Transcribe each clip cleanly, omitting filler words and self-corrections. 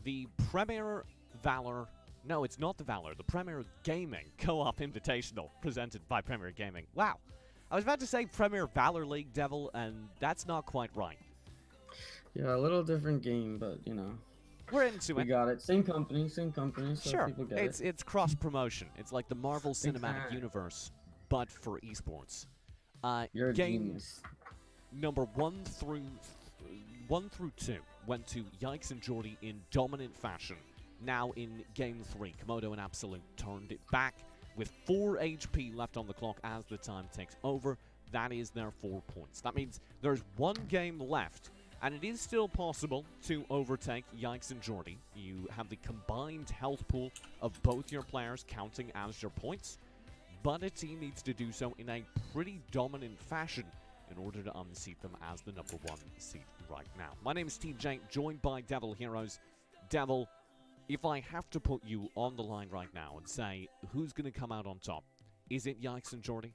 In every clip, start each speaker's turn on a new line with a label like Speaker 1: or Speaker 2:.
Speaker 1: the Premier Valor. No, it's not the Valor. The Premier Gaming Co-op Invitational, presented by Premier Gaming. Wow, I was about to say Premier Valor League, Devil, and that's not quite right.
Speaker 2: Yeah, a little different game, but
Speaker 1: We're into
Speaker 2: we
Speaker 1: it.
Speaker 2: got it. Same company, so
Speaker 1: Sure,
Speaker 2: people get it.
Speaker 1: it's cross promotion. It's like the Marvel Cinematic
Speaker 2: Exactly.
Speaker 1: Universe, but for esports.
Speaker 2: You're a
Speaker 1: Game
Speaker 2: genius.
Speaker 1: number one through two went to Yikes and Jordy in dominant fashion. Now in game three, Komodo and Absolute turned it back with 4 HP left on the clock as the time ticks over. That is their 4 points. That means there's one game left, and it is still possible to overtake Yikes and Jordy. You have the combined health pool of both your players counting as your points, but a team needs to do so in a pretty dominant fashion in order to unseat them as the number one seed right now. My name is TJ, joined by Devil Heroes. Devil, if I have to put you on the line right now and say who's going to come out on top, is it Yikes and Jordy?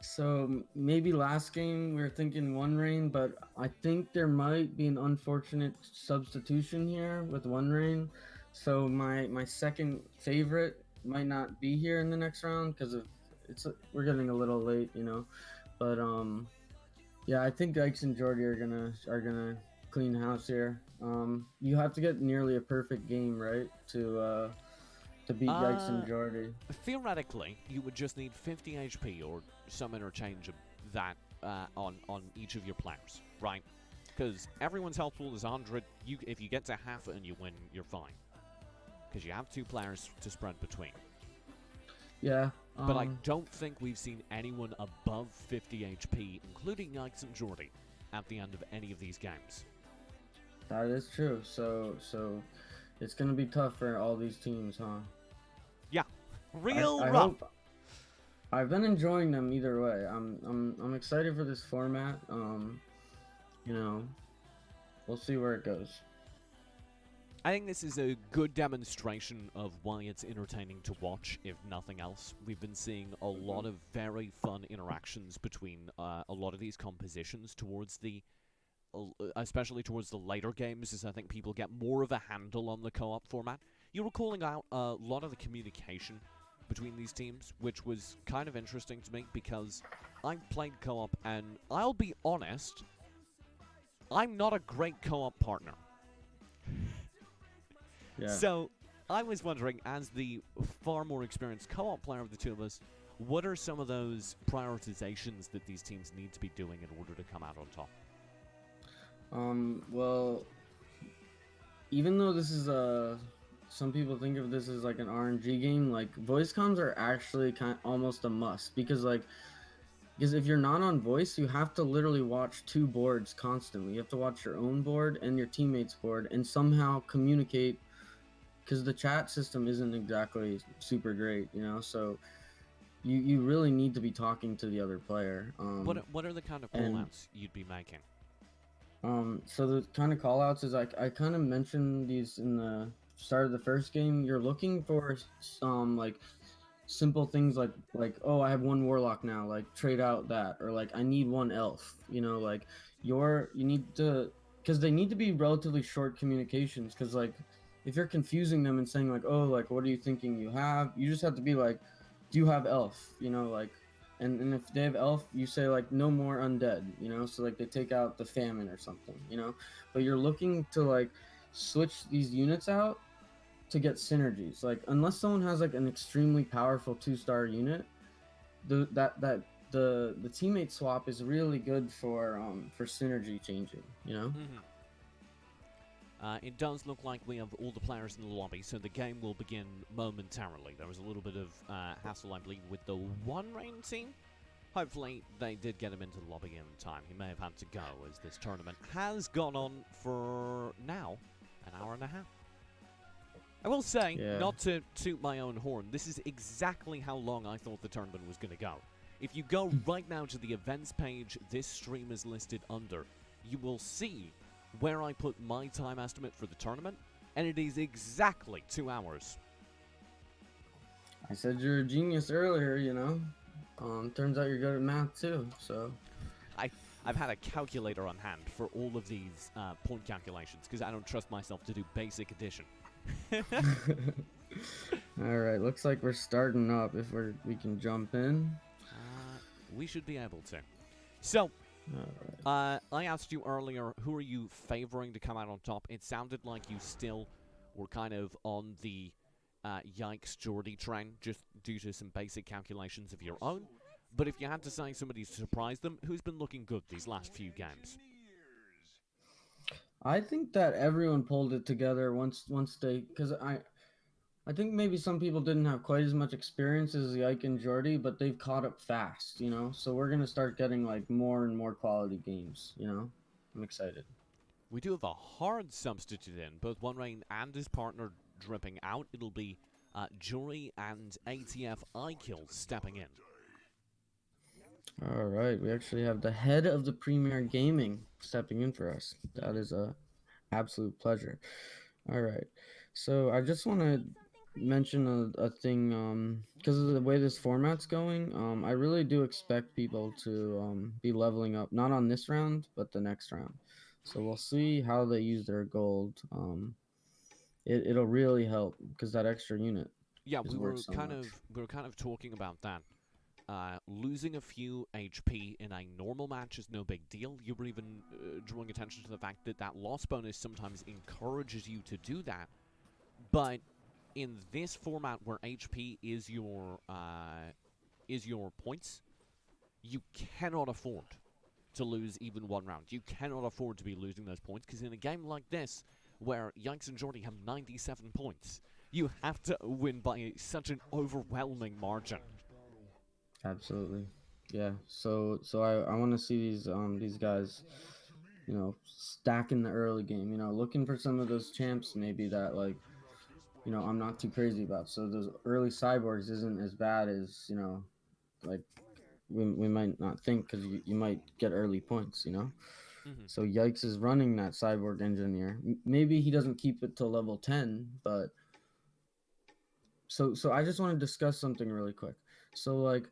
Speaker 2: So maybe last game we were thinking One Rain, but I think there might be an unfortunate substitution here with One Rain. So my second favorite might not be here in the next round because of we're getting a little late. But yeah, I think Dykes and Jordy are gonna clean house here. You have to get nearly a perfect game, right, to beat Yikes
Speaker 1: Uh,
Speaker 2: and Jordy.
Speaker 1: Theoretically, you would just need 50 HP or some interchange of that on each of your players, right? Because everyone's health pool is 100. If you get to half it and you win, you're fine. Because you have 2 players to spread between.
Speaker 2: Yeah.
Speaker 1: But I don't think we've seen anyone above 50 HP, including Yikes and Jordy, at the end of any of these games.
Speaker 2: That is true. So it's gonna be tough for all these teams, huh?
Speaker 1: Yeah,
Speaker 2: I
Speaker 1: real
Speaker 2: I
Speaker 1: rough.
Speaker 2: hope I've been enjoying them either way. I'm excited for this format. You know, we'll see where it goes.
Speaker 1: I think this is a good demonstration of why it's entertaining to watch, if nothing else. We've been seeing a lot of very fun interactions between a lot of these compositions towards especially towards the later games, as I think people get more of a handle on the co-op format. You were calling out a lot of the communication between these teams, which was kind of interesting to me because I've played co-op, and I'll be honest, I'm not a great co-op partner.
Speaker 2: Yeah.
Speaker 1: So, I was wondering, as the far more experienced co-op player of the two of us, what are some of those prioritizations that these teams need to be doing in order to come out on top?
Speaker 2: Well, even though this is some people think of this as like an RNG game, like voice comms are actually almost a must because if you're not on voice, you have to literally watch 2 boards constantly. You have to watch your own board and your teammates' board and somehow communicate because the chat system isn't exactly super great. So you really need to be talking to the other player.
Speaker 1: What are the kind of
Speaker 2: And
Speaker 1: callouts you'd be making?
Speaker 2: so the kind of callouts is I kind of mentioned these in the start of the first game. You're looking for like simple things like oh, I have 1 warlock now, like trade out that, or like I need 1 elf. Like you need to, because they need to be relatively short communications, because like if you're confusing them and saying like, oh, like what are you thinking you just have to be like, do you have elf, like, and if they have elf, you say like no more undead, so like they take out the famine or something. But you're looking to like switch these units out to get synergies. Like unless someone has like an extremely powerful 2-star unit, the teammate swap is really good for synergy changing.
Speaker 1: Mm-hmm. It does look like we have all the players in the lobby, so the game will begin momentarily. There was a little bit of hassle, I believe, with the One Rain team. Hopefully, they did get him into the lobby in time. He may have had to go, as this tournament has gone on for now an hour and a half. I will say,
Speaker 2: Yeah.
Speaker 1: not to toot my own horn, this is exactly how long I thought the tournament was going to go. If you go right now to the events page this stream is listed under, you will see where I put my time estimate for the tournament, and it is exactly 2 hours.
Speaker 2: I said you're a genius earlier. Turns out you're good at math too. So
Speaker 1: I've had a calculator on hand for all of these point calculations because I don't trust myself to do basic addition.
Speaker 2: All right, looks like we're starting up. If we can jump in.
Speaker 1: We should be able to. So,
Speaker 2: All
Speaker 1: I asked you earlier, who are you favoring to come out on top? It sounded like you still were kind of on the yikes Geordie train, just due to some basic calculations of your own. But if you had to say somebody to surprise them, who's been looking good these last few games?
Speaker 2: I think that everyone pulled it together once they, because I think maybe some people didn't have quite as much experience as Ike and Jordy, but they've caught up fast, you know. So we're gonna start getting like more and more quality games, you know. I'm excited.
Speaker 1: We do have a hard substitute in, both One Rain and his partner dripping out. It'll be Jury and ATF iKills stepping in.
Speaker 2: All right, we actually have the head of the Premier Gaming stepping in for us. That is a absolute pleasure. All right, so I just want to mention a thing because of the way this format's going. I really do expect people to be leveling up, not on this round, but the next round. So we'll see how they use their gold. It'll really help because that extra unit
Speaker 1: Yeah,
Speaker 2: is worth so much.
Speaker 1: we were kind of talking about that. Losing a few HP in a normal match is no big deal. You were even drawing attention to the fact that that loss bonus sometimes encourages you to do that. But in this format where HP is your points, you cannot afford to lose even one round. You cannot afford to be losing those points because in a game like this, where Yikes and Jordy have 97 points, you have to win by such an overwhelming margin.
Speaker 2: Absolutely. Yeah. So I want to see these guys, you know, stack in the early game, you know, looking for some of those champs maybe that like, you know, I'm not too crazy about. So those early cyborgs isn't as bad as, you know, like we might not think because you might get early points, you know.
Speaker 1: Mm-hmm.
Speaker 2: So Yikes is running that cyborg engineer. Maybe he doesn't keep it till level 10, but so I just want to discuss something really quick. So like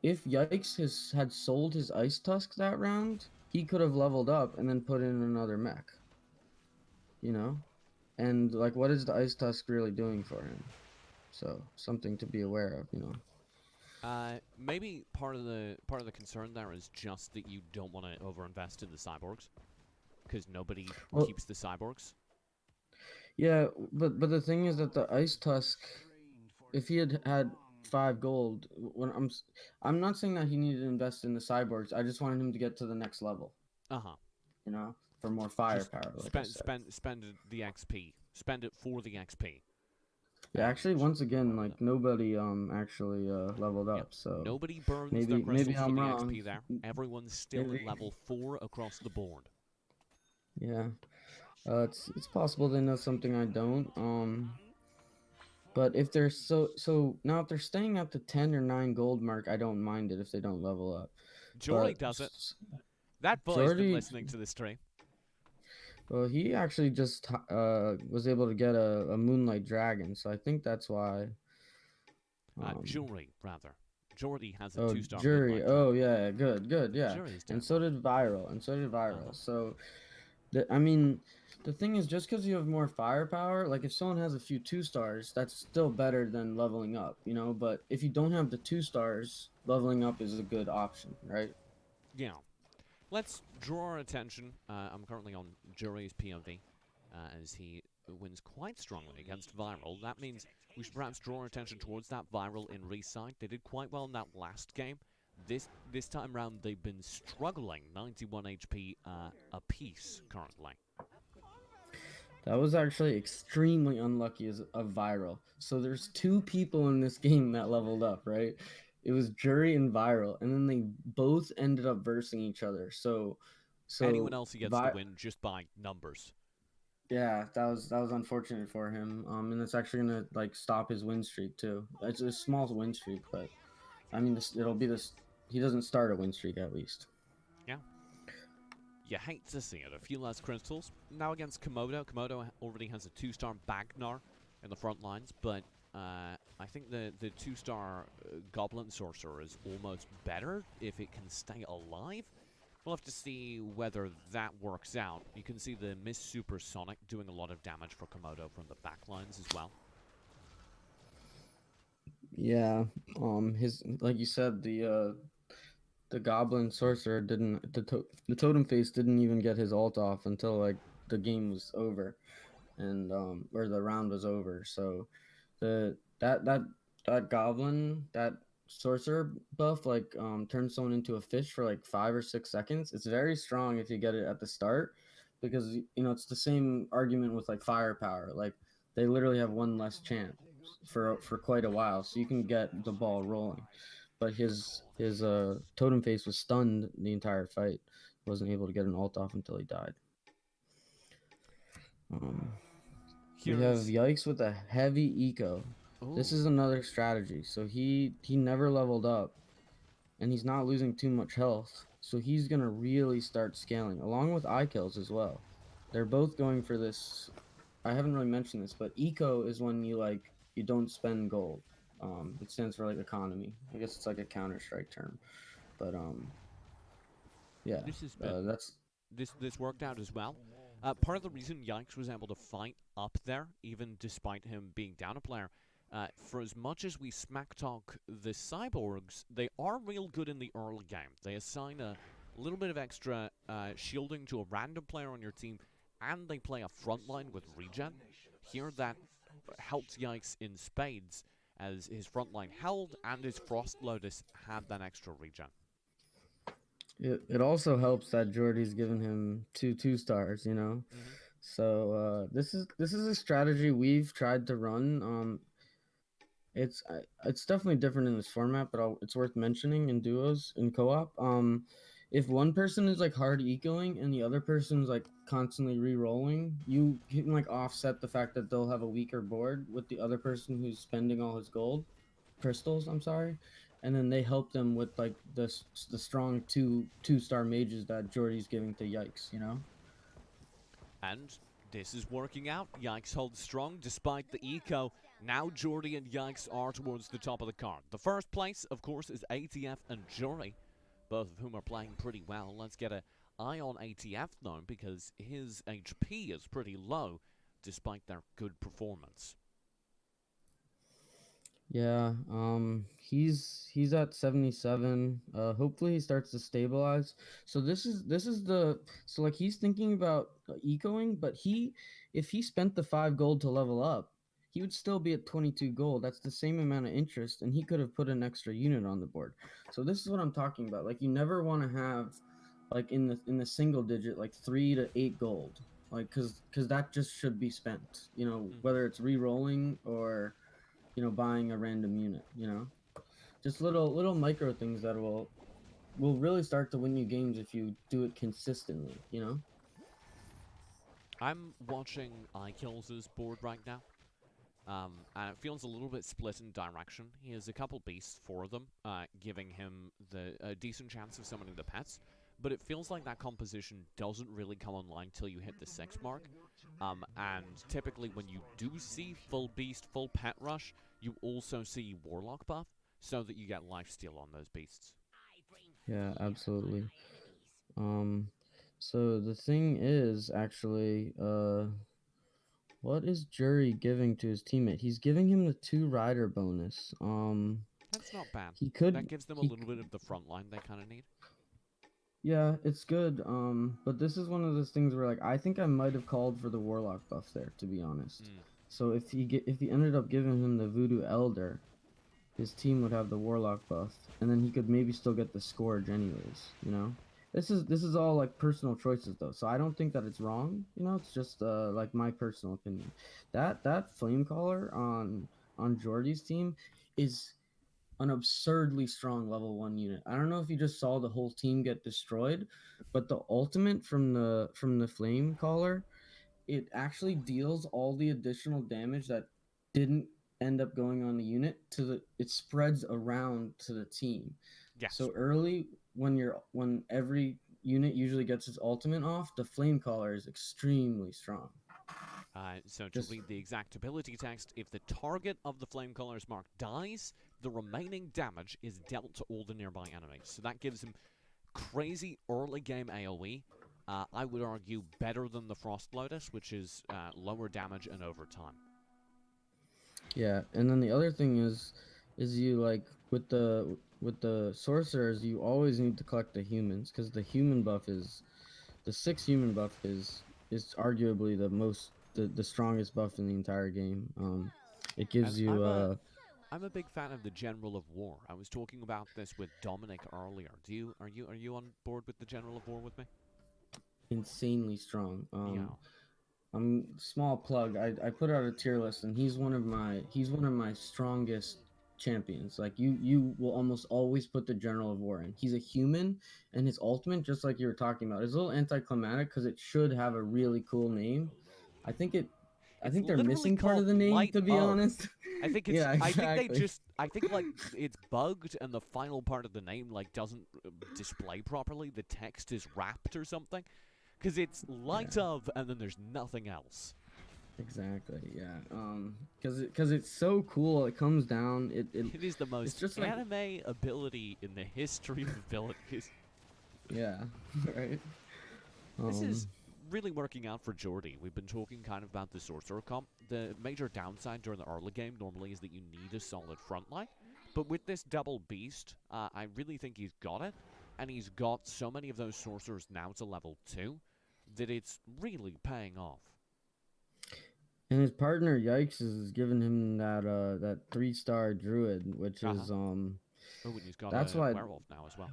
Speaker 2: if Yikes has had sold his ice tusk that round, he could have leveled up and then put in another mech, you know? And like what is the ice tusk really doing for him? So something to be aware of, you know.
Speaker 1: Maybe part of the concern there is just that you don't want to overinvest in the cyborgs because nobody
Speaker 2: Well,
Speaker 1: keeps the cyborgs.
Speaker 2: yeah, but the thing is that the ice tusk, if he had had 5 gold, I'm not saying that he needed to invest in the cyborgs. I just wanted him to get to the next level,
Speaker 1: Uh huh.
Speaker 2: you know, for more
Speaker 1: Just
Speaker 2: firepower, like I said.
Speaker 1: spend the XP. Spend it for the XP,
Speaker 2: Yeah,
Speaker 1: and
Speaker 2: actually, once
Speaker 1: you'll
Speaker 2: again,
Speaker 1: level
Speaker 2: like
Speaker 1: up.
Speaker 2: nobody leveled leveled
Speaker 1: Yep.
Speaker 2: up, so
Speaker 1: Nobody burns their
Speaker 2: maybe
Speaker 1: crystals for
Speaker 2: I'm
Speaker 1: the
Speaker 2: wrong.
Speaker 1: XP there. Everyone's still
Speaker 2: Maybe
Speaker 1: at level 4 across the board.
Speaker 2: yeah. It's possible they know something I don't. But if they're so now if they're staying at the 10 or 9 gold mark, I don't mind it if they don't level up.
Speaker 1: Jory
Speaker 2: But
Speaker 1: does it. That boy's been
Speaker 2: Jordy,
Speaker 1: listening to the stream.
Speaker 2: well, he actually just was able to get a moonlight dragon, so I think that's why. Um,
Speaker 1: Jory, rather. Jordy has a
Speaker 2: oh,
Speaker 1: 2-star
Speaker 2: jury.
Speaker 1: Moonlight
Speaker 2: Oh
Speaker 1: Dragon.
Speaker 2: yeah, good, yeah.
Speaker 1: Jory's
Speaker 2: And
Speaker 1: doing
Speaker 2: so
Speaker 1: well.
Speaker 2: did viral, and so did
Speaker 1: Uh-huh.
Speaker 2: viral. So I mean, the thing is, just because you have more firepower, like if someone has a few 2 stars, that's still better than leveling up, you know. But if you don't have the 2 stars, leveling up is a good option, right?
Speaker 1: Yeah. Let's draw our attention. I'm currently on Jory's POV as he wins quite strongly against Viral. That means we should perhaps draw our attention towards that Viral in Reside. They did quite well in that last game. This time round, they've been struggling. 91 HP apiece currently.
Speaker 2: That was actually extremely unlucky as a viral. So there's 2 people in this game that leveled up, right? It was Jury and Viral, and then they both ended up versing each other.
Speaker 1: Anyone
Speaker 2: So
Speaker 1: else who gets the
Speaker 2: Vi-
Speaker 1: win just by numbers.
Speaker 2: yeah, that was unfortunate for him. And it's actually gonna like stop his win streak too. It's a small win streak, but I mean, it'll be this. He doesn't start a win streak at least.
Speaker 1: Yeah. You hate to see it. A few less crystals. Now against Komodo. Komodo already has a 2-star Bagnar in the front lines, but I think the 2-star Goblin Sorcerer is almost better if it can stay alive. We'll have to see whether that works out. You can see the Miss Supersonic doing a lot of damage for Komodo from the backlines as well.
Speaker 2: Yeah, his like you said, the Goblin Sorcerer didn't the Totem Face didn't even get his ult off until like the game was over, and or the round was over. So the that goblin, that sorcerer buff, like turns someone into a fish for like 5 or 6 seconds. It's very strong if you get it at the start, because it's the same argument with like firepower. Like they literally have one less chance for quite a while, so you can get the ball rolling. But his totem face was stunned the entire fight. Wasn't able to get an ult off until he died. Um, we have
Speaker 1: Here's.
Speaker 2: Yikes with a heavy eco. This
Speaker 1: Oh.
Speaker 2: is another strategy. So he never leveled up, and he's not losing too much health. So he's gonna really start scaling, along with eye kills as well. They're both going for this. I haven't really mentioned this, but eco is when you don't spend gold. It stands for like economy. I guess it's like a Counter Strike term. But yeah,
Speaker 1: This has been
Speaker 2: that's
Speaker 1: this worked out as well. Part of the reason Yikes was able to fight up there, even despite him being down a player, for as much as we smack talk the cyborgs, they are real good in the early game. They assign a little bit of extra shielding to a random player on your team, and they play a frontline with regen. Here, that helped Yikes in spades, as his frontline held and his Frost Lotus had that extra regen.
Speaker 2: it also helps that Jordy's given him two stars,
Speaker 1: Mm-hmm.
Speaker 2: So this is a strategy we've tried to run. It's definitely different in this format, but it's worth mentioning in duos in co-op. If one person is like hard ecoing and the other person's like constantly re-rolling, you can like offset the fact that they'll have a weaker board with the other person who's spending all his gold crystals. I'm sorry, and then they help them with like the strong two-star mages that Jordy's giving to Yikes.
Speaker 1: And this is working out. Yikes holds strong despite the eco. Now Jordy and Yikes are towards the top of the card. The first place, of course, is ATF and Jury, both of whom are playing pretty well. Let's get an eye on ATF though, because his HP is pretty low despite their good performance.
Speaker 2: Yeah, he's at 77. Hopefully he starts to stabilize. So this is the so like he's thinking about ecoing, but if he spent the 5 gold to level up, he would still be at 22 gold. That's the same amount of interest, and he could have put an extra unit on the board. So this is what I'm talking about. Like you never want to have like in the single digit like 3 to 8 gold. Like cuz that just should be spent,
Speaker 1: Mm-hmm.
Speaker 2: whether it's re-rolling or buying a random unit, just little micro things that will really start to win you games if you do it consistently.
Speaker 1: I'm watching iKills' board right now. And it feels a little bit split in direction. He has a couple beasts for them, giving him the a decent chance of summoning the pets. But it feels like that composition doesn't really come online till you hit the 6 mark. And typically, when you do see full beast, full pet rush, you also see warlock buff, so that you get lifesteal on those beasts.
Speaker 2: Yeah, absolutely. um so the thing is actually, what is Jury giving to his teammate? He's giving him the 2 rider bonus.
Speaker 1: That's not bad.
Speaker 2: He could
Speaker 1: That gives them a
Speaker 2: he
Speaker 1: little bit of the front line they kind of need.
Speaker 2: Yeah, it's good. But this is one of those things where like I think I might have called for the warlock buff there, to be honest.
Speaker 1: Mm.
Speaker 2: So if he ended up giving him the voodoo elder, his team would have the warlock buff, and then he could maybe still get the scourge anyways. This is all like personal choices though, so I don't think that it's wrong. It's just like my personal opinion. That flame caller on Jordy's team is an absurdly strong level 1 unit. I don't know if you just saw the whole team get destroyed, but the ultimate from the flame caller, it actually deals all the additional damage that didn't end up going on the unit it spreads around to the team.
Speaker 1: Yes.
Speaker 2: So early, when every unit usually gets its ultimate off, the flame caller is extremely strong.
Speaker 1: So to
Speaker 2: Just
Speaker 1: read the exact ability text, if the target of the Flamecolor's mark dies, the remaining damage is dealt to all the nearby enemies. So that gives him Crazy early game AoE. I would argue better than the Frost Lotus, which is lower damage and overtime.
Speaker 2: Yeah, and then the other thing is you like with the sorcerers, you always need to collect the humans because the human buff is the six human buff is arguably the strongest buff in the entire game. It
Speaker 1: And
Speaker 2: gives you
Speaker 1: I'm a big fan of the General of War. I was talking about this with Dominic earlier. Do you are you on board with the General of War with me?
Speaker 2: insanely strong.
Speaker 1: Yeah.
Speaker 2: I'm small plug. I put out a tier list, and he's one of my strongest champions. Like you will almost always put the General of War in. He's a human, and his ultimate, just like you were talking about, is a little anticlimactic because it should have a really cool name. I think it, I
Speaker 1: It's
Speaker 2: think they're
Speaker 1: literally
Speaker 2: missing part
Speaker 1: called
Speaker 2: of the name,
Speaker 1: Light
Speaker 2: to be
Speaker 1: Bug.
Speaker 2: honest. Yeah,
Speaker 1: I think they
Speaker 2: exactly.
Speaker 1: just I think like it's bugged and the final part of the name like doesn't display properly. The text is wrapped or something cuz it's
Speaker 2: Yeah,
Speaker 1: light of and then there's nothing else.
Speaker 2: exactly. Yeah. Because it's so cool. It comes down.
Speaker 1: It is the
Speaker 2: It's
Speaker 1: most
Speaker 2: just like
Speaker 1: anime ability in the history of abilities.
Speaker 2: yeah, right.
Speaker 1: This is
Speaker 2: Um,
Speaker 1: really working out for Jordy. We've been talking kind of about the sorcerer comp. The major downside during the early game normally is that you need a solid front line. But with this double beast, I really think he's got it. And he's got so many of those sorcerers now to level 2 that it's really paying off.
Speaker 2: And his partner Yikes is giving him that 3-star druid, which
Speaker 1: Uh huh.
Speaker 2: is
Speaker 1: Oh, and he's got
Speaker 2: that's
Speaker 1: a
Speaker 2: why
Speaker 1: werewolf now as well.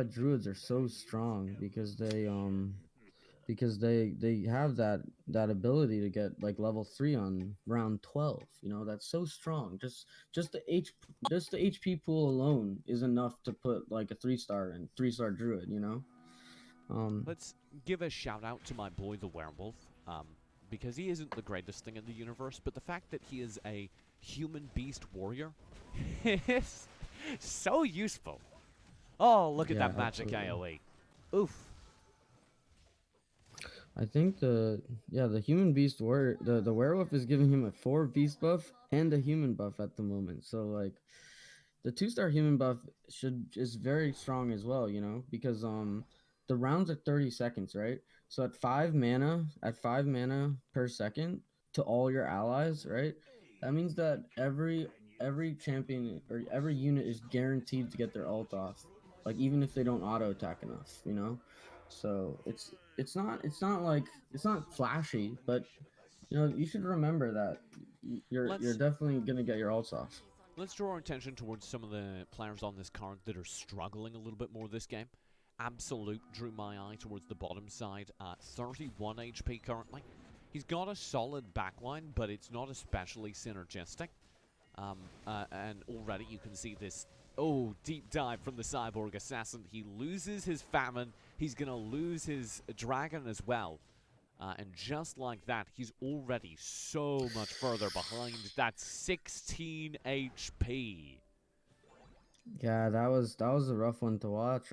Speaker 2: druids are so strong because they have that ability to get like level 3 on round 12. You know, that's so strong. Just the just the HP pool alone is enough to put like a 3-star in 3-star druid, you know? Um
Speaker 1: Let's give a shout out to my boy the werewolf, because he isn't the greatest thing in the universe, but the fact that he is a human beast warrior is so useful. Oh, look at
Speaker 2: yeah,
Speaker 1: that magic
Speaker 2: absolutely.
Speaker 1: AoE. Oof.
Speaker 2: I think the human beast the werewolf is giving him a 4 beast buff and a human buff at the moment. So like the 2-star human buff should is very strong as well, you know, because the rounds are 30 seconds, right? So at 5 mana per second to all your allies, right? That means that every champion or every unit is guaranteed to get their ult off, like even if they don't auto attack enough, you know. So it's not flashy, but you know you should remember that you're
Speaker 1: Let's
Speaker 2: definitely gonna get your ults off.
Speaker 1: let's draw our attention towards some of the players on this card that are struggling a little bit more this game. Absolute drew my eye towards the bottom side. 31 HP currently. He's got a solid backline, but it's not especially synergistic. And already you can see this, oh, deep dive from the Cyborg Assassin. He loses his Famine. He's going to lose his Dragon as well. And just like that, he's already so much further behind. That's 16 HP.
Speaker 2: Yeah, that was a rough one to watch.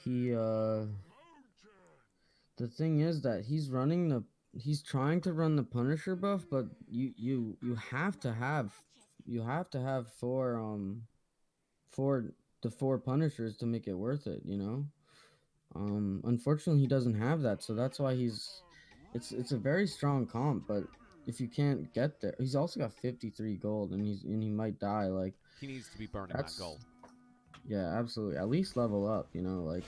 Speaker 2: He the thing is that he's trying to run the Punisher buff, but you have to have four the 4 Punishers to make it worth it, you know? Unfortunately he doesn't have that, so that's why it's a very strong comp, but if you can't get there, he's also got 53 gold and he might die like
Speaker 1: He needs to be burning that
Speaker 2: that's
Speaker 1: gold.
Speaker 2: yeah, absolutely. At least level up, you know,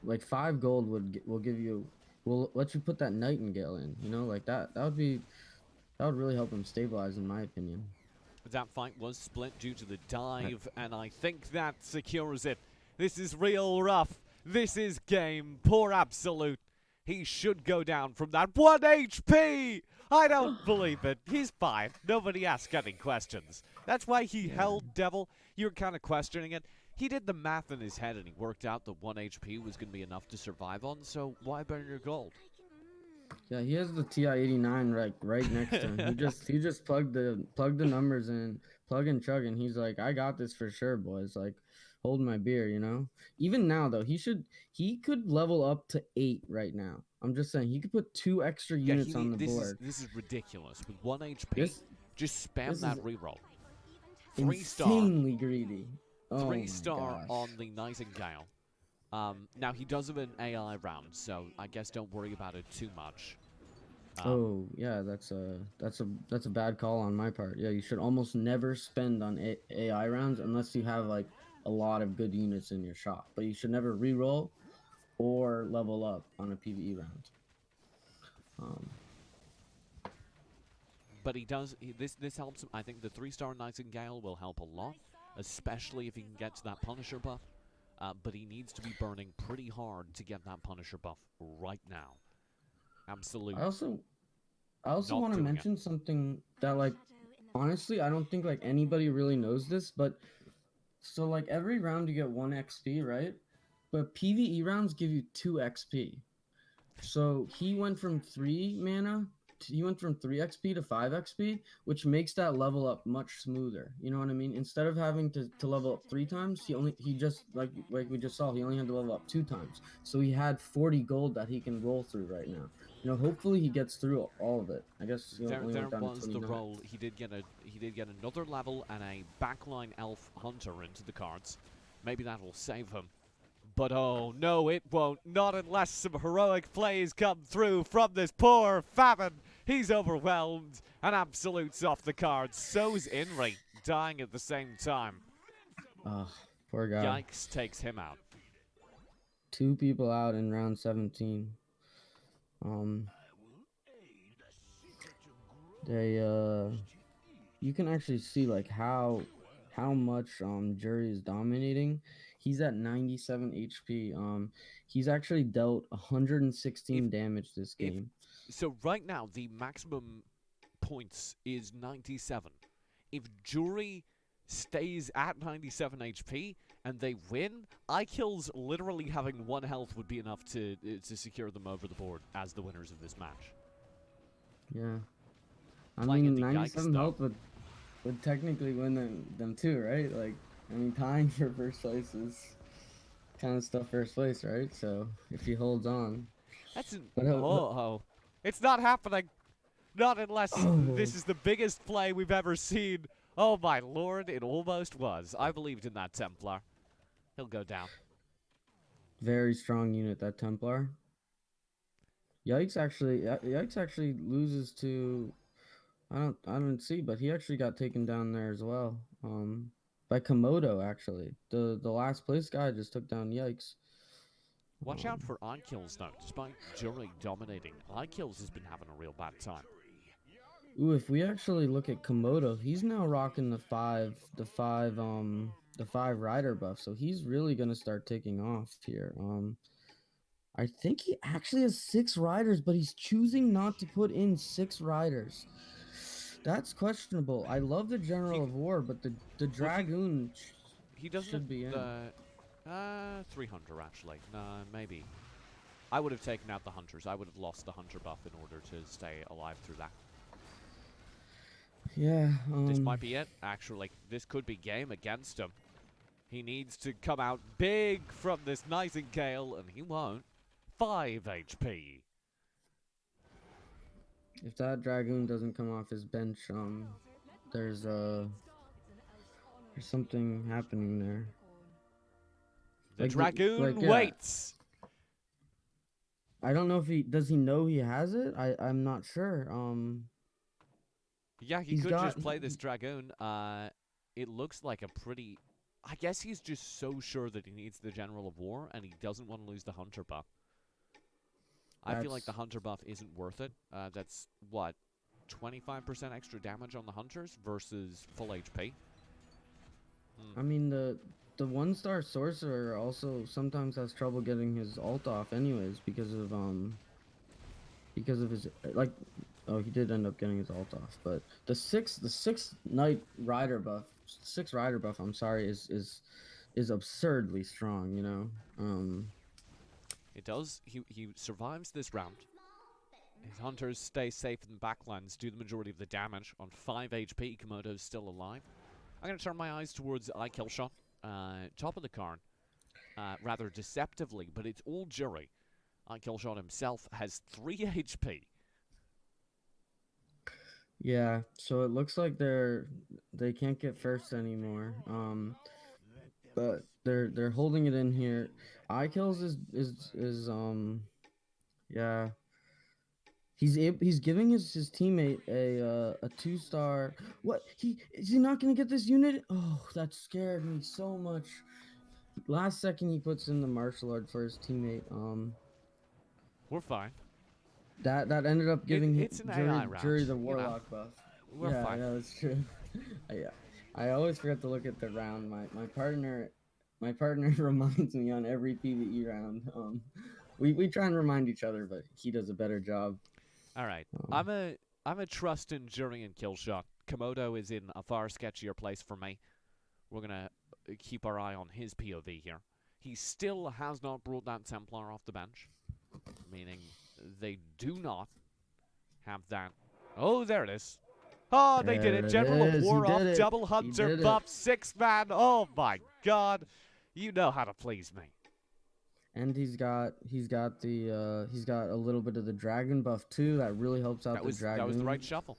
Speaker 2: like 5 gold will give you will let you put that Nightingale in, you know, like that would really help him stabilize in my opinion.
Speaker 1: That fight was split due to the
Speaker 2: I,
Speaker 1: dive, and I think that secures it. This is real rough. This is game. Poor Absolute. He should go down from that 1 HP! I don't believe it. He's fine. Nobody asked any questions. That's why he
Speaker 2: yeah.
Speaker 1: held Devil. You're kind of questioning it. He did the math in his head and he worked out that 1 HP was going to be enough to survive on, so why burn your gold?
Speaker 2: Yeah, he has the TI-89 right next to him. He just plugged the numbers in, plug and chug, and he's like, I got this for sure, boys. Like, hold my beer, you know. Even now though, he could level up to 8 right now. I'm just saying he could put 2 extra
Speaker 1: Yeah,
Speaker 2: units on the board.
Speaker 1: this is ridiculous. With 1 HP,
Speaker 2: This
Speaker 1: just spam
Speaker 2: this
Speaker 1: that
Speaker 2: is
Speaker 1: reroll. 3 star.
Speaker 2: insanely greedy. Oh my
Speaker 1: 3-star
Speaker 2: gosh.
Speaker 1: on the Nightingale. Now he does have an AI round, so I guess don't worry about it too much. Um,
Speaker 2: Oh yeah, that's a bad call on my part. Yeah, you should almost never spend on AI rounds unless you have like a lot of good units in your shop. But you should never reroll or level up on a PvE round. Um,
Speaker 1: but he does. This helps him. I think the 3-star Nightingale will help a lot, especially if he can get to that Punisher buff. But he needs to be burning pretty hard to get that Punisher buff right now. Absolute
Speaker 2: I also I also
Speaker 1: not
Speaker 2: want to
Speaker 1: doing it.
Speaker 2: mention something that like honestly I don't think like anybody really knows this, but so like every round you get 1 XP, right? But PvE rounds give you 2 XP. So he went from 3 mana, he went from 3 XP to 5 XP, which makes that level up much smoother. You know what I mean? Instead of having to level up 3 times, he just like we just saw, he only had to level up 2 times. So he had 40 gold that he can roll through right now. You know, hopefully he gets through all of it. I guess he
Speaker 1: There,
Speaker 2: only
Speaker 1: there
Speaker 2: went down to
Speaker 1: was the
Speaker 2: 29.
Speaker 1: roll. He did get another level and a backline elf hunter into the cards. Maybe that will save him. But oh no, it won't. Not unless some heroic plays come through from this poor Famine. He's overwhelmed and Absolute's off the cards. So's Inri, dying at the same time.
Speaker 2: Ah, poor guy.
Speaker 1: Yikes takes him out.
Speaker 2: 2 people out in round 17. Um, they you can actually see like how much Jury is dominating. He's at 97 HP. He's actually dealt
Speaker 1: If
Speaker 2: 116 damage this
Speaker 1: if
Speaker 2: game.
Speaker 1: so right now the maximum points is 97. If Jury stays at 97 HP and they win, iKill's literally having 1 health would be enough to secure them over the board as the winners of this match.
Speaker 2: Yeah, I
Speaker 1: Playing
Speaker 2: mean
Speaker 1: into Yikes
Speaker 2: 97
Speaker 1: though.
Speaker 2: health would technically win them too, right? Like I mean tying for first place is kind of stuff first place, right? So if he holds on,
Speaker 1: That's an
Speaker 2: but
Speaker 1: oh. It's not happening. Not unless
Speaker 2: oh,
Speaker 1: this is the biggest play we've ever seen. Oh my lord, it almost was. I believed in that Templar. He'll go down.
Speaker 2: very strong unit that Templar. Yikes actually loses to I don't see, but he actually got taken down there as well. By Komodo actually. The last place guy just took down Yikes.
Speaker 1: Watch out
Speaker 2: Um,
Speaker 1: for iKills though. Despite Jury dominating, iKills has been having a real bad time.
Speaker 2: ooh, if we actually look at Komodo, he's now rocking the five rider buff, so he's really gonna start taking off here. I think he actually has 6 riders, but he's choosing not to put in 6 riders. That's questionable. I love the
Speaker 1: He
Speaker 2: General of War, but the
Speaker 1: well
Speaker 2: Dragoon
Speaker 1: he doesn't have
Speaker 2: should be in.
Speaker 1: the 300 actually. No, maybe. I would have taken out the hunters. I would have lost the hunter buff in order to stay alive through that.
Speaker 2: Yeah.
Speaker 1: This might be it. Actually, this could be game against him. He needs to come out big from this Nightingale, and he won't. 5 HP.
Speaker 2: If that Dragoon doesn't come off his bench, there's uh, there's something happening there.
Speaker 1: The Dragoon
Speaker 2: Yeah.
Speaker 1: waits.
Speaker 2: I don't know if he know he has it. I'm not sure.
Speaker 1: Yeah, he
Speaker 2: He's
Speaker 1: could
Speaker 2: got
Speaker 1: just play this Dragoon. It looks like a pretty... I guess he's just so sure that he needs the General of War, and he doesn't want to lose the Hunter buff. I feel like the
Speaker 2: that's.
Speaker 1: Hunter buff isn't worth it. That's, what, 25% extra damage on the Hunters versus full HP? Hmm.
Speaker 2: I mean the 1-star sorcerer also sometimes has trouble getting his ult off anyways because of his like oh he did end up getting his ult off, but the six knight rider buff 6 rider buff I'm sorry is absurdly strong, you know.
Speaker 1: It does. He survives this round. His hunters stay safe in the backlands, do the majority of the damage. On 5 HP, Komodo's still alive. I'm going to turn my eyes towards iKillshot, top of the card, rather deceptively, but it's all Jury. iKillshot himself has 3 HP.
Speaker 2: Yeah, so it looks like they can't get first anymore. but they're holding it in here. I kills is yeah. He's giving his teammate a 2-star. What he is he not gonna get this unit? Oh, that scared me so much. Last second he puts in the martial art for his teammate.
Speaker 1: We're fine.
Speaker 2: That ended up giving
Speaker 1: It's an AI
Speaker 2: Jury
Speaker 1: round,
Speaker 2: the
Speaker 1: you know.
Speaker 2: warlock buff.
Speaker 1: We're
Speaker 2: Yeah,
Speaker 1: fine.
Speaker 2: yeah, that's true. Yeah, I always forget to look at the round. My partner reminds me on every PVE round. We try and remind each other, but he does a better job.
Speaker 1: All right.
Speaker 2: Um,
Speaker 1: I'm a trust in Jury and Killshot. Komodo is in a far sketchier place for me. We're gonna keep our eye on his POV here. He still has not brought that Templar off the bench, meaning they do not have that. Oh, there it is. Oh, they did
Speaker 2: there
Speaker 1: it.
Speaker 2: it
Speaker 1: General of
Speaker 2: is. He
Speaker 1: War
Speaker 2: did
Speaker 1: off,
Speaker 2: it.
Speaker 1: double
Speaker 2: He
Speaker 1: hunter
Speaker 2: did it.
Speaker 1: buff, 6-man. Oh my god. You know how to please me.
Speaker 2: And he's got a little bit of the dragon buff too. That really helps out
Speaker 1: That
Speaker 2: the
Speaker 1: was the right
Speaker 2: dragoon.
Speaker 1: shuffle.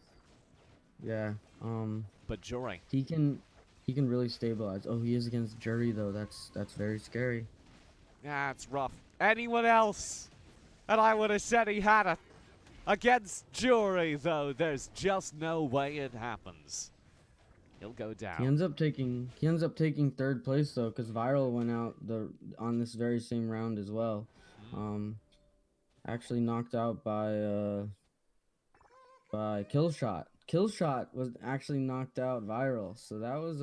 Speaker 2: Yeah.
Speaker 1: But Jory,
Speaker 2: He can really stabilize. Oh, he is against Jury though. That's very scary.
Speaker 1: that's rough. Anyone else? And I would have said he had it. Against Jury, though, there's just no way it happens. He'll go down.
Speaker 2: He ends up taking third place though, because Viral went out the on this very same round as well.
Speaker 1: Mm.
Speaker 2: Um, actually knocked out by Killshot. Killshot was actually knocked out Viral, so that was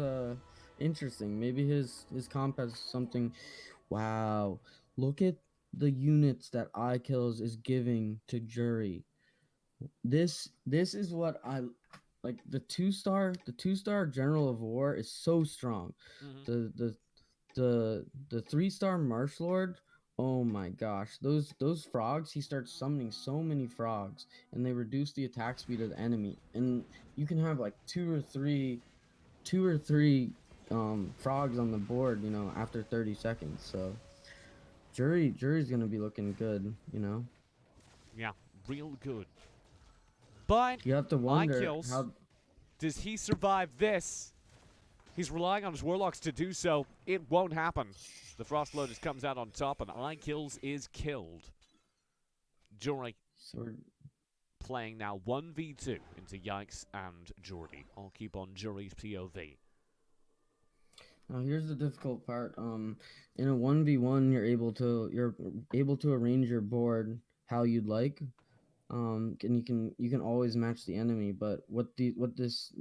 Speaker 2: interesting. Maybe his comp has something. Wow, look at the units that I kills is giving to Jury. This is what I like. The 2-star General of War is so strong.
Speaker 1: Hmm.
Speaker 2: The 3-star Marsh Lord, oh my gosh, those frogs, he starts summoning so many frogs and they reduce the attack speed of the enemy, and you can have like two or three frogs on the board, after 30 seconds. So jury's gonna be looking good.
Speaker 1: Yeah, real good. But
Speaker 2: You have to
Speaker 1: I
Speaker 2: wonder
Speaker 1: kills.
Speaker 2: how.
Speaker 1: Does he survive this? He's relying on his warlocks to do so. It won't happen. The Frost Lotus comes out on top, and I kills is killed. Jory
Speaker 2: So
Speaker 1: playing now 1v2 into Yikes and Jordy. I'll keep on Jury's POV.
Speaker 2: now here's the difficult part. In a 1v1, you're able to arrange your board how you'd like. And you can always match the enemy, but what this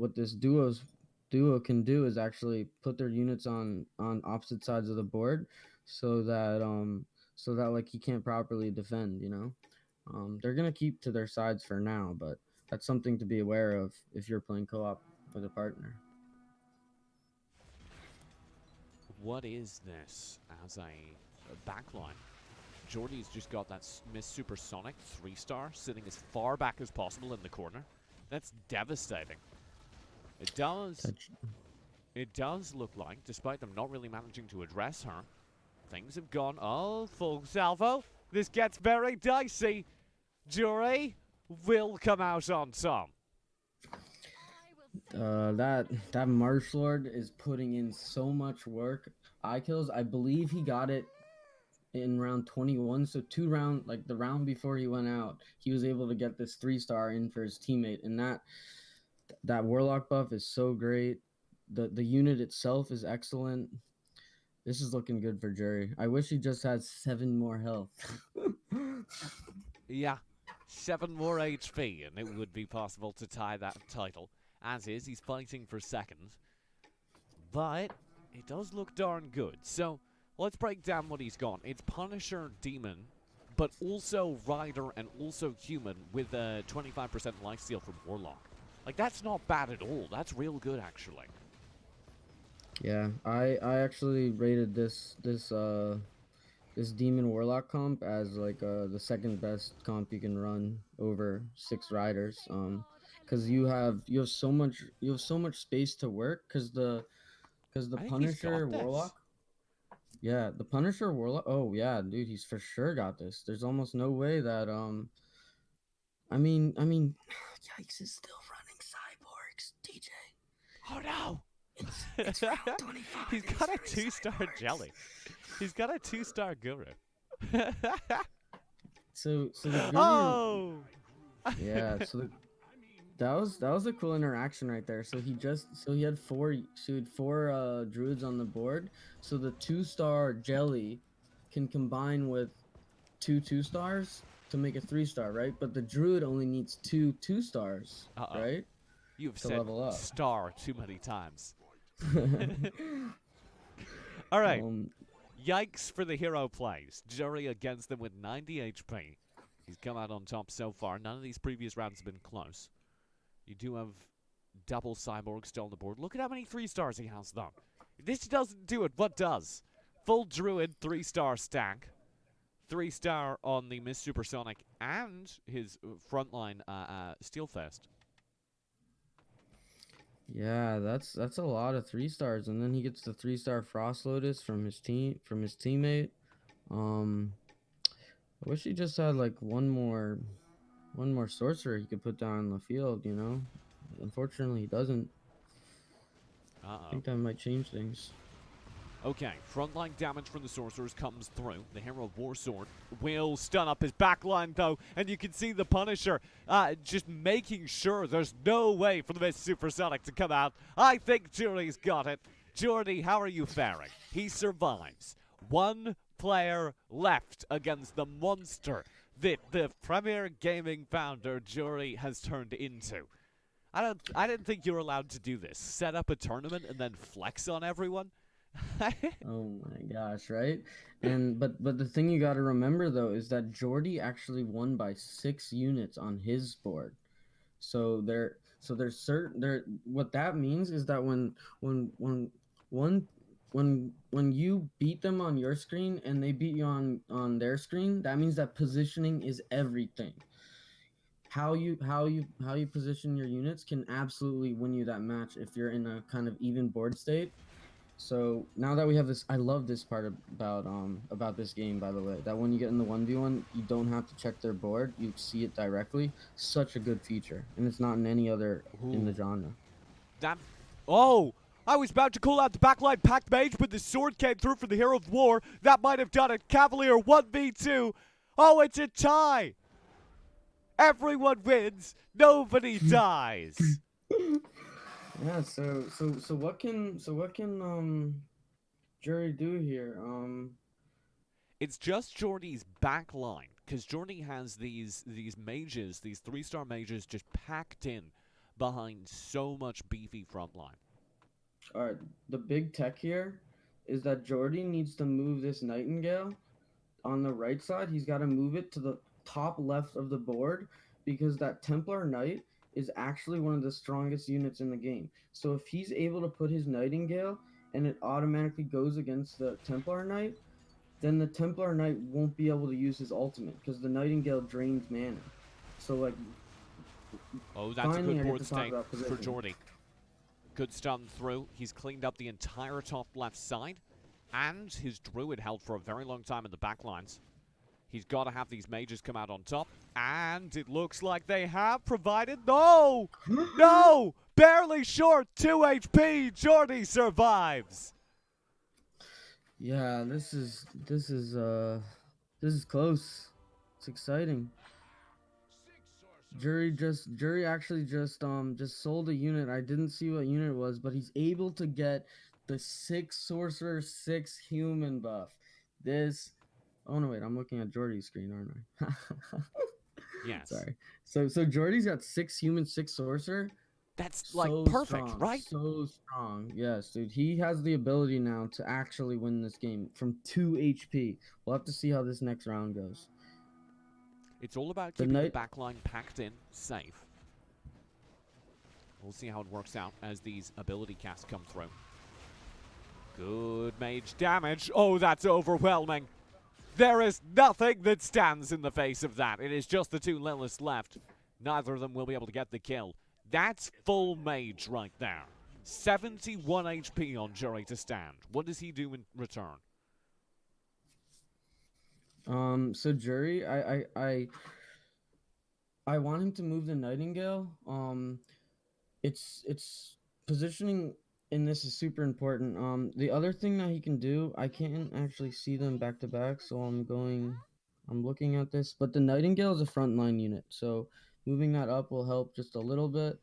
Speaker 2: duo can do is actually put their units on opposite sides of the board, so that like he can't properly defend. They're gonna keep to their sides for now, but that's something to be aware of if you're playing co-op with a partner.
Speaker 1: What is this as a backline? Jordy's just got that Miss Supersonic 3-star sitting as far back as possible in the corner. That's devastating. It does
Speaker 2: Touch.
Speaker 1: it does look like, despite them not really managing to address her, things have gone, oh, full salvo. This gets very dicey. Jury will come out on top.
Speaker 2: That Marsh Lord is putting in so much work. I kills. I believe he got it in round 21. So like the round before he went out, he was able to get this 3-star in for his teammate, and that Warlock buff is so great. The unit itself is excellent. This is looking good for Jerry. I wish he just had 7 more health.
Speaker 1: Yeah, 7 more HP, and it would be possible to tie that title. As is, he's fighting for second. But it does look darn good. So let's break down what he's got. It's Punisher Demon, but also Rider and also Human with a 25% lifesteal from Warlock. Like, that's not bad at all. That's real good, actually.
Speaker 2: Yeah, I actually rated this Demon Warlock comp as like the second best comp you can run over 6 riders. Because you have so much space to work. Because the
Speaker 1: I think he's got
Speaker 2: Punisher
Speaker 1: this.
Speaker 2: Warlock. Yeah, the Punisher Warlock. Oh yeah, dude, he's for sure got this. There's almost no way that I mean, Yikes is still running cyborgs, DJ.
Speaker 1: Oh no!
Speaker 2: It's round 25.
Speaker 1: He's
Speaker 2: He's
Speaker 1: got a
Speaker 2: very
Speaker 1: two-star
Speaker 2: excited for
Speaker 1: jelly.
Speaker 2: this.
Speaker 1: He's got a two-star guru.
Speaker 2: So the guru,
Speaker 1: Oh!
Speaker 2: yeah. That was a cool interaction right there. So he had four druids on the board. So the 2-star jelly can combine with two stars to make a 3-star, right? But the druid only needs two stars,
Speaker 1: Uh-oh.
Speaker 2: right?
Speaker 1: You've
Speaker 2: To
Speaker 1: said
Speaker 2: level up.
Speaker 1: star too many times. All right.
Speaker 2: um
Speaker 1: Yikes for the hero plays. Jury against them with 90 HP. He's come out on top so far. None of these previous rounds have been close. You do have double cyborg still on the board. Look at how many 3-stars he has, though. If this doesn't do it, what does? Full druid 3-star stack. 3-star on the Miss Supersonic and his frontline Steelfest.
Speaker 2: yeah, that's a lot of 3-stars, and then he gets the 3-star Frost Lotus from his teammate. Um, I wish he just had like one more sorcerer he could put down in the field. Unfortunately, he doesn't. I
Speaker 1: Uh-oh.
Speaker 2: think that might change things.
Speaker 1: Okay, frontline damage from the sorcerers comes through. The Hero of War Sword will stun up his backline, though, and you can see the Punisher just making sure there's no way for the Miss Supersonic to come out. I think Jury's got it. Jordy, how are you faring? He survives. One player left against the monster that the Premier Gaming founder Jury has turned into. I didn't think you were allowed to do this. Set up a tournament and then flex on everyone.
Speaker 2: Oh my gosh, right? And but the thing you got to remember though is that Jordy actually won by 6 units on his board. So there's certain there. What that means is that one when you beat them on your screen and they beat you on their screen, that means that positioning is everything. How you position your units can absolutely win you that match if you're in a kind of even board state. So now that we have this, I love this part about this game. By the way, that when you get in the 1v1, you don't have to check their board; you see it directly. Such a good feature, and it's not in any other in the
Speaker 1: Ooh.
Speaker 2: genre.
Speaker 1: That. Oh! I was about to call out the backline packed mage, but the sword came through for the Hero of War. That might have done it. Cavalier 1v2. Oh, it's a tie! Everyone wins. Nobody dies.
Speaker 2: Yeah. So what can Jury do here?
Speaker 1: It's just Jordy's backline, because Jordy has these mages, these 3-star mages, just packed in behind so much beefy frontline.
Speaker 2: All right. The big tech here is that Jordy needs to move this Nightingale on the right side. He's got to move it to the top left of the board because that Templar Knight is actually one of the strongest units in the game. So if he's able to put his Nightingale and it automatically goes against the Templar Knight, then the Templar Knight won't be able to use his ultimate because the Nightingale drains mana. So like
Speaker 1: Oh, that's a
Speaker 2: finally
Speaker 1: good
Speaker 2: I get
Speaker 1: board
Speaker 2: to talk
Speaker 1: state
Speaker 2: about
Speaker 1: for
Speaker 2: position.
Speaker 1: Jordy. Good stun through. He's cleaned up the entire top left side, and his druid held for a very long time in the backlines. He's got to have these mages come out on top, and it looks like they have provided. No! No! Barely short 2 HP. Jordy survives.
Speaker 2: Yeah, this is close. It's exciting. Jury actually just sold a unit. I didn't see what unit it was, but he's able to get the 6 sorcerer 6 human buff. This Oh no, wait, I'm looking at Jordy's screen, aren't I?
Speaker 1: Yes.
Speaker 2: Sorry. So Jordy's got 6 human, 6 sorcerer.
Speaker 1: That's like
Speaker 2: So
Speaker 1: perfect,
Speaker 2: strong.
Speaker 1: right?
Speaker 2: So strong. Yes, dude. He has the ability now to actually win this game from 2 HP. We'll have to see how this next round goes.
Speaker 1: It's all about
Speaker 2: The
Speaker 1: keeping the
Speaker 2: knight
Speaker 1: backline packed in, safe. We'll see how it works out as these ability casts come through. Good mage damage. Oh, that's overwhelming. There is nothing that stands in the face of that. It is just the 2 Liliths left. Neither of them will be able to get the kill. That's full mage right there. 71 HP on Jury to stand. What does he do in return?
Speaker 2: so Jury, I want him to move the Nightingale. It's positioning and this is super important. The other thing that he can do, I can't actually see them back to back, so I'm looking at this, but the Nightingale is a frontline unit, so moving that up will help just a little bit.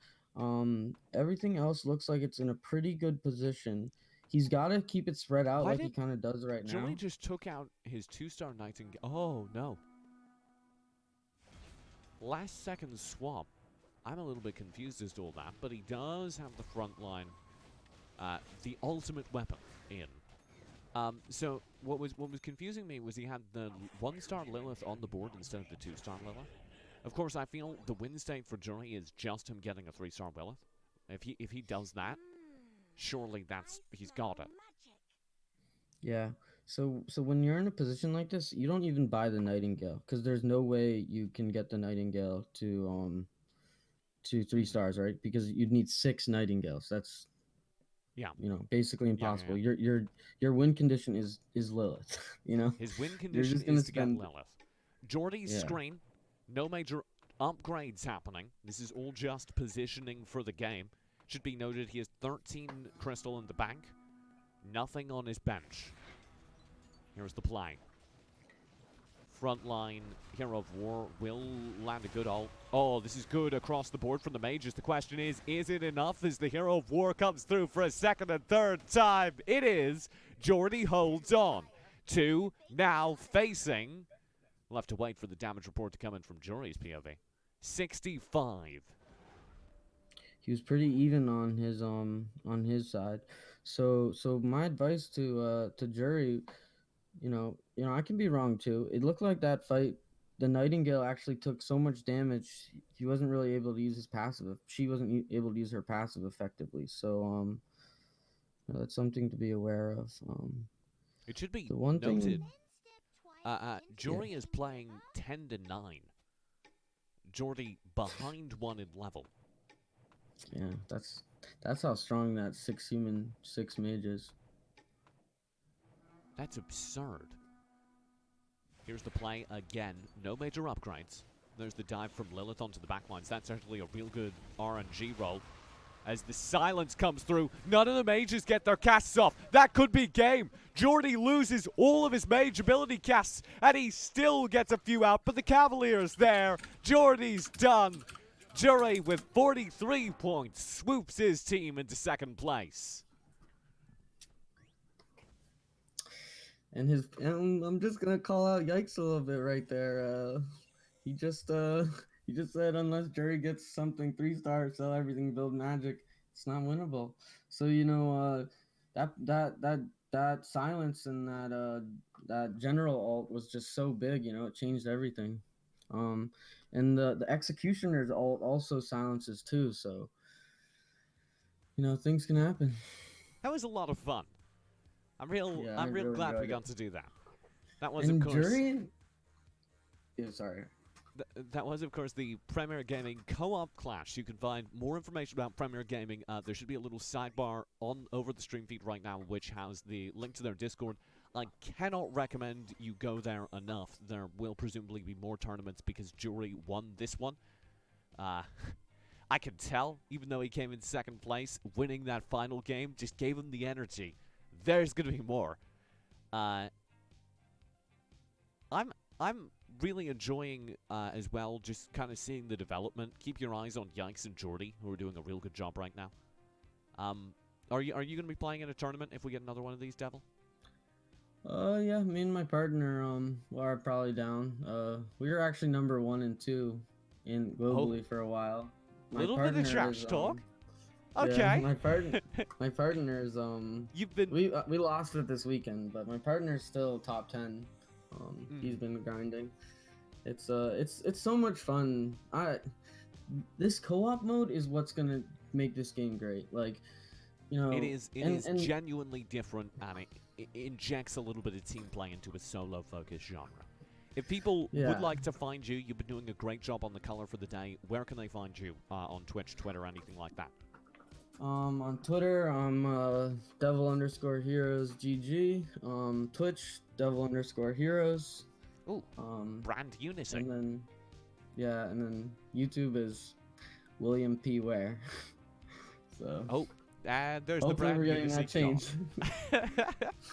Speaker 2: Everything else looks like it's in a pretty good position. He's got to keep it spread out
Speaker 1: Why
Speaker 2: like he
Speaker 1: did
Speaker 2: kind of does right
Speaker 1: Jory
Speaker 2: now.
Speaker 1: just took out his 2-star Nightingale? Oh, no. Last second swap. I'm a little bit confused as to all that, but he does have the front line, the ultimate weapon in. So what was confusing me was he had the 1-star Lilith on the board instead of the 2-star Lilith. Of course, I feel the win state for Jory is just him getting a 3-star Lilith. If he does that, surely he's got it.
Speaker 2: Yeah. So when you're in a position like this, you don't even buy the Nightingale because there's no way you can get the Nightingale to 3 stars, right? Because you'd need 6 Nightingales. That's
Speaker 1: Yeah,
Speaker 2: basically
Speaker 1: yeah.
Speaker 2: impossible. Your win condition is Lilith.
Speaker 1: His win
Speaker 2: You're
Speaker 1: condition
Speaker 2: just
Speaker 1: is
Speaker 2: gonna
Speaker 1: to get
Speaker 2: spend.
Speaker 1: Lilith. Jordy's
Speaker 2: Yeah.
Speaker 1: screen, no major upgrades happening. This is all just positioning for the game. Should be noted he has 13 crystal in the bank, nothing on his bench. Here's the play. Frontline Hero of War will land a good ult. Oh, this is good across the board from the mages. The question is it enough as the Hero of War comes through for a second and third time? It is. Jordy holds on. 2 now facing. We'll have to wait for the damage report to come in from Jory's POV. 65.
Speaker 2: He was pretty even on his side. So my advice to Jury, I can be wrong too. It looked like that fight, the Nightingale actually took so much damage. He wasn't really able to use his passive. She wasn't able to use her passive effectively. So that's something to be aware of.
Speaker 1: It should be
Speaker 2: The one
Speaker 1: noted,
Speaker 2: thing, yeah,
Speaker 1: Jory is playing 10 to 9. Jordy behind 1 in level.
Speaker 2: yeah, that's how strong that 6 human 6 mage is.
Speaker 1: That's absurd. Here's the play again. No major upgrades. There's the dive from Lilith onto the backlines. That's actually a real good RNG roll. As the silence comes through, none of the mages get their casts off. That could be game. Jordy loses all of his mage ability casts, and he still gets a few out, but the Cavalier's there. Jordy's done. Jury with 43 points swoops his team into second place.
Speaker 2: And I'm just gonna call out Yikes a little bit right there. He just he just said unless Jerry gets something 3 star, sell everything, build magic. It's not winnable. So that silence and that general alt was just so big. It changed everything. And the executioner's alt also silences too. So things can happen.
Speaker 1: That was a lot of fun. I'm real
Speaker 2: Yeah, I
Speaker 1: I'm real
Speaker 2: really
Speaker 1: glad we
Speaker 2: enjoyed it.
Speaker 1: got to do that. That was of
Speaker 2: And
Speaker 1: course
Speaker 2: Jury, yeah, sorry.
Speaker 1: that was, of course, the Premier Gaming Co-op Clash. You can find more information about Premier Gaming. There should be a little sidebar over the stream feed right now, which has the link to their Discord. I cannot recommend you go there enough. There will presumably be more tournaments because Jury won this one. Uh, I can tell, even though he came in second place, winning that final game just gave him the energy. There's going to be more. Uh, I'm I'm really enjoying as well just kind of seeing the development. Keep your eyes on Yikes and Jordy, who are doing a real good job right now. Are you going to be playing in a tournament if we get another one of these, Devil?
Speaker 2: Yeah, me and my partner are probably down. We were actually number 1 and 2 in
Speaker 1: Oh,
Speaker 2: globally for a while. My
Speaker 1: little bit of
Speaker 2: partner is
Speaker 1: trash talk.
Speaker 2: yeah,
Speaker 1: Okay.
Speaker 2: my partner is
Speaker 1: You've been.
Speaker 2: we lost it this weekend, but my partner's still top 10. He's
Speaker 1: Mm,
Speaker 2: been grinding. It's so much fun. This co-op mode is what's going to make this game great. Like,
Speaker 1: it is. It is
Speaker 2: and
Speaker 1: genuinely different, and it injects a little bit of team play into a solo-focused genre. If people would
Speaker 2: yeah.
Speaker 1: like to find you, you've been doing a great job on the color for the day. Where can they find you on Twitch, Twitter, anything like that?
Speaker 2: On Twitter, I'm devil_heroes GG. Twitch, devil_heroes.
Speaker 1: Ooh,
Speaker 2: Um,
Speaker 1: brand unity.
Speaker 2: and then yeah, and then YouTube is William P. Ware. So
Speaker 1: Oh, And there's the
Speaker 2: Hopefully,
Speaker 1: brand
Speaker 2: we're
Speaker 1: new
Speaker 2: getting that
Speaker 1: music gone.
Speaker 2: change.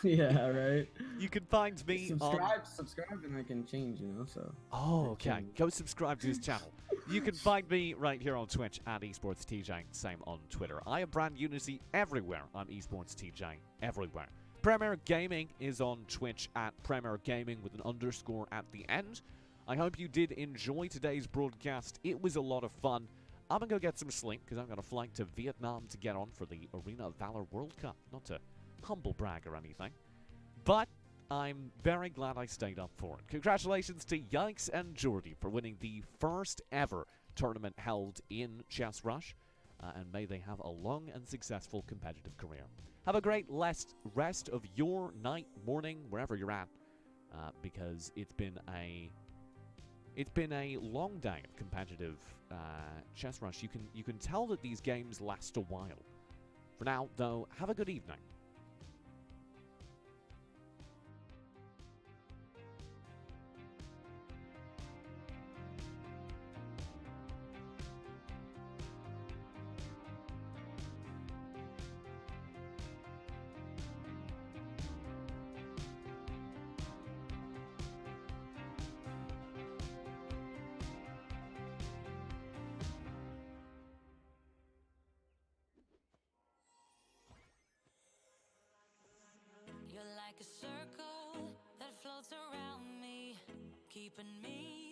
Speaker 2: Yeah, right.
Speaker 1: You can find me on.
Speaker 2: Subscribe, and I can change. So
Speaker 1: Oh,
Speaker 2: I
Speaker 1: okay.
Speaker 2: change.
Speaker 1: Go subscribe to his channel. You can find me right here on Twitch at esportstj. Same on Twitter. I am Brand Unity everywhere. I'm esportstj everywhere. Premier Gaming is on Twitch at Premier Gaming with an underscore at the end. I hope you did enjoy today's broadcast. It was a lot of fun. I'm going to go get some sleep because I've got a flight to Vietnam to get on for the Arena of Valor World Cup. Not to humble brag or anything. But I'm very glad I stayed up for it. Congratulations to Yikes and Jordy for winning the first ever tournament held in Chess Rush. And may they have a long and successful competitive career. Have a great rest of your night, morning, wherever you're at. Because it's been a long day of competitive Chess Rush. You can tell that these games last a while. For now, though, have a good evening.
Speaker 3: You're like a circle that floats around me, keeping me